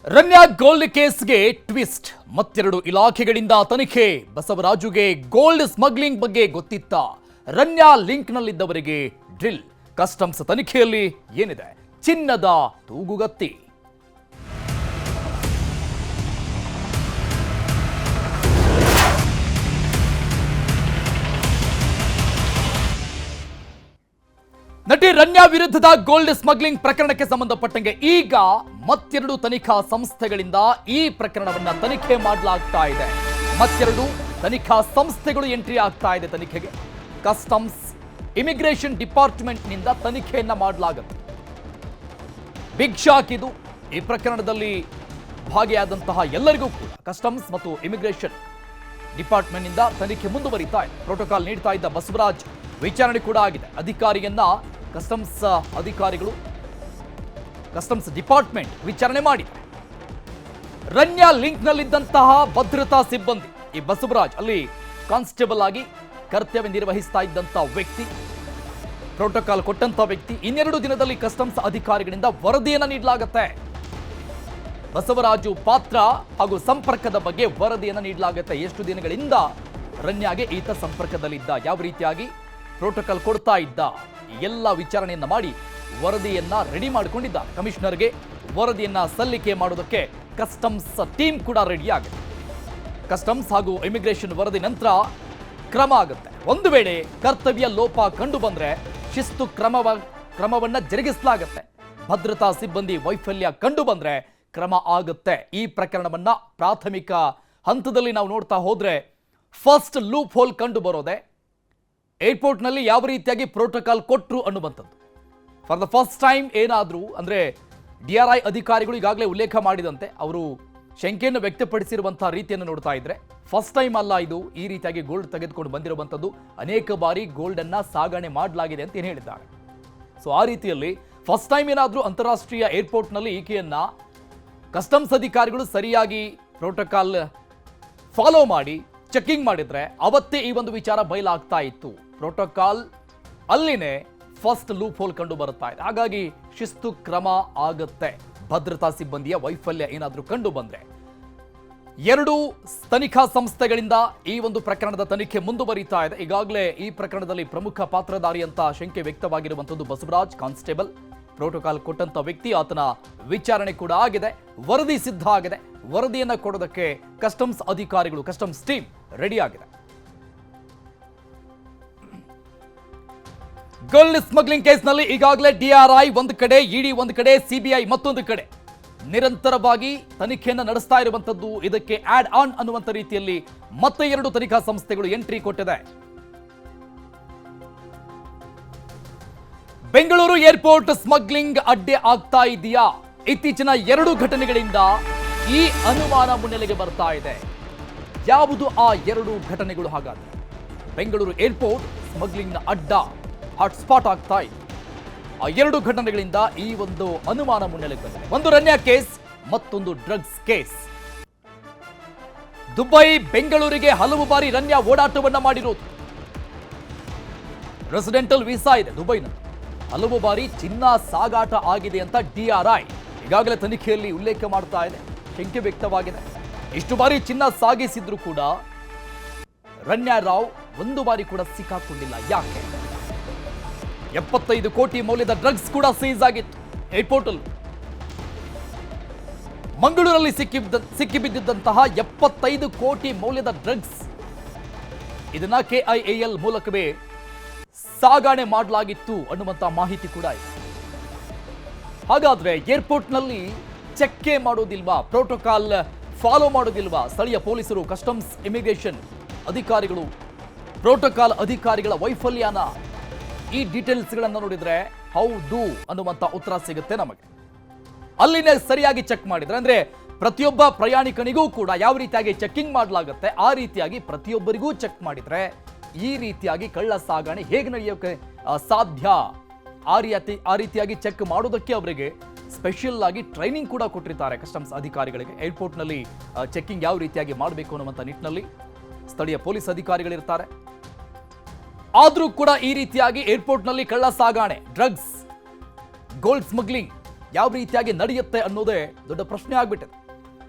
Ramya gold ಕೇಸ್ಗೆ twist. ಮತ್ತೆರಡು ಇಲಾಖೆಗಳಿಂದ ತನಿಖೆ. ಬಸವರಾಜುಗೆ ಗೋಲ್ಡ್ ಸ್ಮಗ್ಲಿಂಗ್ ಬಗ್ಗೆ ಗೊತ್ತಿತ್ತ? ರಮ್ಯಾ ಲಿಂಕ್ನಲ್ಲಿದ್ದವರಿಗೆ ಡ್ರಿಲ್. ಕಸ್ಟಮ್ಸ್ ತನಿಖೆಯಲ್ಲಿ ಏನಿದೆ? ಚಿನ್ನದ ತೂಗುಗತ್ತಿ. ನಟಿ ರಮ್ಯಾ ವಿರುದ್ಧದ ಗೋಲ್ಡ್ ಸ್ಮಗ್ಲಿಂಗ್ ಪ್ರಕರಣಕ್ಕೆ ಸಂಬಂಧಪಟ್ಟಂಗೆ ಈಗ ಮತ್ತೆರಡು ತನಿಖಾ ಸಂಸ್ಥೆಗಳಿಂದ ಈ ಪ್ರಕರಣವನ್ನ ತನಿಖೆ ಮಾಡಲಾಗ್ತಾ ಇದೆ. ಮತ್ತೆರಡು ತನಿಖಾ ಸಂಸ್ಥೆಗಳು ಎಂಟ್ರಿ ಆಗ್ತಾ ಇದೆ ತನಿಖೆಗೆ. ಕಸ್ಟಮ್ಸ್, ಇಮಿಗ್ರೇಷನ್ ಡಿಪಾರ್ಟ್ಮೆಂಟ್ ನಿಂದ ತನಿಖೆಯನ್ನ ಮಾಡಲಾಗುತ್ತೆ. ಬಿಗ್ ಶಾಕ್ ಇದು. ಈ ಪ್ರಕರಣದಲ್ಲಿ ಭಾಗಿಯಾದಂತಹ ಎಲ್ಲರಿಗೂ ಕೂಡ ಕಸ್ಟಮ್ಸ್ ಮತ್ತು ಇಮಿಗ್ರೇಷನ್ ಡಿಪಾರ್ಟ್ಮೆಂಟ್ ನಿಂದ ತನಿಖೆ ಮುಂದುವರಿತಾ ಇದೆ. ಪ್ರೋಟೋಕಾಲ್ ನೀಡ್ತಾ ಇದ್ದ ಬಸವರಾಜ್ ವಿಚಾರಣೆ ಕೂಡ ಆಗಿದೆ. ಅಧಿಕಾರಿಯನ್ನ ಕಸ್ಟಮ್ಸ್ ಅಧಿಕಾರಿಗಳು, ಕಸ್ಟಮ್ಸ್ ಡಿಪಾರ್ಟ್ಮೆಂಟ್ ವಿಚಾರಣೆ ಮಾಡಿ. ರಮ್ಯಾ ಲಿಂಕ್ನಲ್ಲಿದ್ದಂತಹ ಭದ್ರತಾ ಸಿಬ್ಬಂದಿ, ಈ ಬಸವರಾಜ್ ಅಲ್ಲಿ ಕಾನ್ಸ್ಟೇಬಲ್ ಆಗಿ ಕರ್ತವ್ಯ ನಿರ್ವಹಿಸ್ತಾ ಇದ್ದಂಥ ವ್ಯಕ್ತಿ, ಪ್ರೋಟೋಕಾಲ್ ಕೊಟ್ಟಂತ ವ್ಯಕ್ತಿ, ಇನ್ನೆರಡು ದಿನದಲ್ಲಿ ಕಸ್ಟಮ್ಸ್ ಅಧಿಕಾರಿಗಳಿಂದ ವರದಿಯನ್ನ ನೀಡಲಾಗುತ್ತೆ. ಬಸವರಾಜು ಪಾತ್ರ ಹಾಗೂ ಸಂಪರ್ಕದ ಬಗ್ಗೆ ವರದಿಯನ್ನ ನೀಡಲಾಗುತ್ತೆ. ಎಷ್ಟು ದಿನಗಳಿಂದ ರಮ್ಯಾಗೆ ಈತ ಸಂಪರ್ಕದಲ್ಲಿದ್ದ, ಯಾವ ರೀತಿಯಾಗಿ ಪ್ರೋಟೋಕಾಲ್ ಕೊಡ್ತಾ ಇದ್ದ, ಎಲ್ಲ ವಿಚಾರಣೆಯನ್ನ ಮಾಡಿ ವರದಿಯನ್ನ ರೆಡಿ ಮಾಡಿಕೊಂಡಿದ್ದ. ಕಮಿಷನರ್ಗೆ ವರದಿಯನ್ನ ಸಲ್ಲಿಕೆ ಮಾಡೋದಕ್ಕೆ ಕಸ್ಟಮ್ಸ್ ಟೀಮ್ ಕೂಡ ರೆಡಿ ಆಗುತ್ತೆ. ಕಸ್ಟಮ್ಸ್ ಹಾಗೂ ಇಮಿಗ್ರೇಷನ್ ವರದಿ ನಂತರ ಕ್ರಮ ಆಗುತ್ತೆ. ಒಂದು ವೇಳೆ ಕರ್ತವ್ಯ ಲೋಪ ಕಂಡು ಬಂದ್ರೆ ಶಿಸ್ತು ಕ್ರಮವನ್ನ ಜರುಗಿಸಲಾಗುತ್ತೆ. ಭದ್ರತಾ ಸಿಬ್ಬಂದಿ ವೈಫಲ್ಯ ಕಂಡು ಬಂದ್ರೆ ಕ್ರಮ ಆಗುತ್ತೆ. ಈ ಪ್ರಕರಣವನ್ನ ಪ್ರಾಥಮಿಕ ಹಂತದಲ್ಲಿ ನಾವು ನೋಡ್ತಾ ಹೋದ್ರೆ ಫಸ್ಟ್ ಲೂಪ್ ಹೋಲ್ ಕಂಡು ಬರೋದೆ ಏರ್ಪೋರ್ಟ್ನಲ್ಲಿ ಯಾವ ರೀತಿಯಾಗಿ ಪ್ರೋಟೋಕಾಲ್ ಕೊಟ್ಟರು ಅನ್ನುವಂಥದ್ದು. ಫಾರ್ ದ ಫಸ್ಟ್ ಟೈಮ್ ಏನಾದರೂ ಅಂದರೆ DRI ಅಧಿಕಾರಿಗಳು ಈಗಾಗಲೇ ಉಲ್ಲೇಖ ಮಾಡಿದಂತೆ ಅವರು ಶಂಕೆಯನ್ನು ವ್ಯಕ್ತಪಡಿಸಿರುವಂತಹ ರೀತಿಯನ್ನು ನೋಡ್ತಾ ಇದ್ರೆ ಫಸ್ಟ್ ಟೈಮ್ ಅಲ್ಲ ಇದು. ಈ ರೀತಿಯಾಗಿ ಗೋಲ್ಡ್ ತೆಗೆದುಕೊಂಡು ಬಂದಿರುವಂಥದ್ದು. ಅನೇಕ ಬಾರಿ ಗೋಲ್ಡನ್ನು ಸಾಗಣೆ ಮಾಡಲಾಗಿದೆ ಅಂತ ಏನು ಹೇಳಿದ್ದಾರೆ. ಸೊ ಆ ರೀತಿಯಲ್ಲಿ ಫಸ್ಟ್ ಟೈಮ್ ಏನಾದರೂ ಅಂತಾರಾಷ್ಟ್ರೀಯ ಏರ್ಪೋರ್ಟ್ನಲ್ಲಿ ಈಕೆಯನ್ನ ಕಸ್ಟಮ್ಸ್ ಅಧಿಕಾರಿಗಳು ಸರಿಯಾಗಿ ಪ್ರೋಟೋಕಾಲ್ ಫಾಲೋ ಮಾಡಿ ಚೆಕಿಂಗ್ ಮಾಡಿದ್ರೆ ಅವತ್ತೇ ಈ ಒಂದು ವಿಚಾರ ಬಯಲಾಗ್ತಾ ಇತ್ತು. ಪ್ರೋಟೋಕಾಲ್ ಅಲ್ಲಿನೇ ಫಸ್ಟ್ ಲೂಪ್ ಹೋಲ್ ಕಂಡು ಬರುತ್ತಾ ಇದೆ. ಹಾಗಾಗಿ ಶಿಸ್ತು ಕ್ರಮ ಆಗುತ್ತೆ. ಭದ್ರತಾ ಸಿಬ್ಬಂದಿಯ ವೈಫಲ್ಯ ಏನಾದರೂ ಕಂಡು ಬಂದ್ರೆ ಎರಡು ತನಿಖಾ ಸಂಸ್ಥೆಗಳಿಂದ ಈ ಒಂದು ಪ್ರಕರಣದ ತನಿಖೆ ಮುಂದುವರಿತಾ ಇದೆ. ಈಗಾಗಲೇ ಈ ಪ್ರಕರಣದಲ್ಲಿ ಪ್ರಮುಖ ಪಾತ್ರಧಾರಿ ಅಂತ ಶಂಕೆ ವ್ಯಕ್ತವಾಗಿರುವಂಥದ್ದು ಬಸವರಾಜ್, ಕಾನ್ಸ್ಟೇಬಲ್, ಪ್ರೋಟೋಕಾಲ್ ಕೊಟ್ಟಂತ ವ್ಯಕ್ತಿ. ಆತನ ವಿಚಾರಣೆ ಕೂಡ ಆಗಿದೆ, ವರದಿ ಸಿದ್ಧ ಆಗಿದೆ. ವರದಿಯನ್ನ ಕೊಡೋದಕ್ಕೆ ಕಸ್ಟಮ್ಸ್ ಅಧಿಕಾರಿಗಳು, ಕಸ್ಟಮ್ಸ್ ಟೀಮ್ ರೆಡಿ ಆಗಿದೆ. ಗೋಲ್ಡ್ ಸ್ಮಗ್ಲಿಂಗ್ ಕೇಸ್ನಲ್ಲಿ ಈಗಾಗಲೇ DRI ಒಂದು ಕಡೆ, ED ಒಂದು ಕಡೆ, CBI ಮತ್ತೊಂದು ಕಡೆ ನಿರಂತರವಾಗಿ ತನಿಖೆಯನ್ನ ನಡೆಸ್ತಾ ಇರುವಂತದ್ದು. ಇದಕ್ಕೆ ಆಡ್ ಆನ್ ಅನ್ನುವಂತ ರೀತಿಯಲ್ಲಿ ಮತ್ತೆ ಎರಡು ತನಿಖಾ ಸಂಸ್ಥೆಗಳು ಎಂಟ್ರಿ ಕೊಟ್ಟಿದೆ. ಬೆಂಗಳೂರು ಏರ್ಪೋರ್ಟ್ ಸ್ಮಗ್ಲಿಂಗ್ ಅಡ್ಡೆ ಆಗ್ತಾ ಇದೆಯಾ? ಇತ್ತೀಚಿನ ಎರಡು ಘಟನೆಗಳಿಂದ ಈ ಅನುಮಾನ ಮುನ್ನೆಲೆಗೆ ಬರ್ತಾ ಇದೆ. ಯಾವುದು ಆ ಎರಡು ಘಟನೆಗಳು? ಹಾಗಾದ್ರೆ ಬೆಂಗಳೂರು ಏರ್ಪೋರ್ಟ್ ಸ್ಮಗ್ಲಿಂಗ್ನ ಅಡ್ಡ, ಹಾಟ್ಸ್ಪಾಟ್ ಆಗ್ತಾ ಇದೆ. ಆ ಎರಡು ಘಟನೆಗಳಿಂದ ಈ ಒಂದು ಅನುಮಾನ ಮುನ್ನೆಲೆಗೆ ಬಂದಿದೆ. ಒಂದು ರಮ್ಯಾ ಕೇಸ್, ಮತ್ತೊಂದು ಡ್ರಗ್ಸ್ ಕೇಸ್. ದುಬೈ, ಬೆಂಗಳೂರಿಗೆ ಹಲವು ಬಾರಿ ರಮ್ಯಾ ಓಡಾಟವನ್ನ ಮಾಡಿರೋದು. ರೆಸಿಡೆಂಟಲ್ ವೀಸಾ ಇದೆ ದುಬೈನಲ್ಲಿ. ಹಲವು ಬಾರಿ ಚಿನ್ನ ಸಾಗಾಟ ಆಗಿದೆ ಅಂತ DRI ಈಗಾಗಲೇ ತನಿಖೆಯಲ್ಲಿ ಉಲ್ಲೇಖ ಮಾಡ್ತಾ ಇದೆ. ಶಂಕೆ ವ್ಯಕ್ತವಾಗಿದೆ. ಇಷ್ಟು ಬಾರಿ ಚಿನ್ನ ಸಾಗಿಸಿದ್ರು ಕೂಡ ರಮ್ಯಾ ರಾವ್ ಒಂದು ಬಾರಿ ಕೂಡ ಸಿಕ್ಕಾಕೊಂಡಿಲ್ಲ. ಯಾಕೆ? 75 ಕೋಟಿ ಮೌಲ್ಯದ ಡ್ರಗ್ಸ್ ಕೂಡ ಸೀಸ್ ಆಗಿತ್ತು ಏರ್ಪೋರ್ಟ್ ಅಲ್ಲಿ. ಮಂಗಳೂರಲ್ಲಿ ಸಿಕ್ಕಿಬಿದ್ದಂತಹ 75 ಕೋಟಿ ಮೌಲ್ಯದ ಡ್ರಗ್ಸ್, ಇದನ್ನ KIAL ಮೂಲಕವೇ ಸಾಗಣೆ ಮಾಡಲಾಗಿತ್ತು ಅನ್ನುವಂತ ಮಾಹಿತಿ ಕೂಡ ಇದೆ. ಹಾಗಾದ್ರೆ ಏರ್ಪೋರ್ಟ್ನಲ್ಲಿ ಚೆಕ್ ಮಾಡೋದಿಲ್ವಾ? ಪ್ರೋಟೋಕಾಲ್ ಫಾಲೋ ಮಾಡೋದಿಲ್ವಾ? ಸ್ಥಳೀಯ ಪೊಲೀಸರು, ಕಸ್ಟಮ್ಸ್, ಇಮಿಗ್ರೇಷನ್ ಅಧಿಕಾರಿಗಳು, ಪ್ರೋಟೋಕಾಲ್ ಅಧಿಕಾರಿಗಳ ವೈಫಲ್ಯನ ಈ ಡೀಟೇಲ್ಸ್ಗಳನ್ನು ನೋಡಿದ್ರೆ ಹೌದು ಅನ್ನುವಂತ ಉತ್ತರ ಸಿಗುತ್ತೆ ನಮಗೆ. ಅಲ್ಲಿನೇ ಸರಿಯಾಗಿ ಚೆಕ್ ಮಾಡಿದ್ರೆ, ಅಂದ್ರೆ ಪ್ರತಿಯೊಬ್ಬ ಪ್ರಯಾಣಿಕನಿಗೂ ಕೂಡ ಯಾವ ರೀತಿಯಾಗಿ ಚೆಕಿಂಗ್ ಮಾಡಲಾಗುತ್ತೆ ಆ ರೀತಿಯಾಗಿ ಪ್ರತಿಯೊಬ್ಬರಿಗೂ ಚೆಕ್ ಮಾಡಿದ್ರೆ ಈ ರೀತಿಯಾಗಿ ಕಳ್ಳ ಸಾಗಣೆ ಹೇಗೆ ನಡೆಯೋಕೆ ಸಾಧ್ಯ? ಆ ರೀತಿಯಾಗಿ ಚೆಕ್ ಮಾಡೋದಕ್ಕೆ ಅವರಿಗೆ ಸ್ಪೆಷಲ್ ಆಗಿ ಟ್ರೈನಿಂಗ್ ಕೂಡ ಕೊಟ್ಟಿರ್ತಾರೆ ಕಸ್ಟಮ್ಸ್ ಅಧಿಕಾರಿಗಳಿಗೆ. ಏರ್ಪೋರ್ಟ್ನಲ್ಲಿ ಚೆಕಿಂಗ್ ಯಾವ ರೀತಿಯಾಗಿ ಮಾಡಬೇಕು ಅನ್ನುವಂಥ ನಿಟ್ಟಿನಲ್ಲಿ ಸ್ಥಳೀಯ ಪೊಲೀಸ್ ಅಧಿಕಾರಿಗಳಿರ್ತಾರೆ. ಆದರೂ ಕೂಡ ಈ ರೀತಿಯಾಗಿ ಏರ್ಪೋರ್ಟ್ನಲ್ಲಿ ಕಳ್ಳ ಸಾಗಣೆ, ಡ್ರಗ್ಸ್, ಗೋಲ್ಡ್ ಸ್ಮಗ್ಲಿಂಗ್ ಯಾವ ರೀತಿಯಾಗಿ ನಡೆಯುತ್ತೆ ಅನ್ನೋದೇ ದೊಡ್ಡ ಪ್ರಶ್ನೆ ಆಗ್ಬಿಟ್ಟಿದೆ.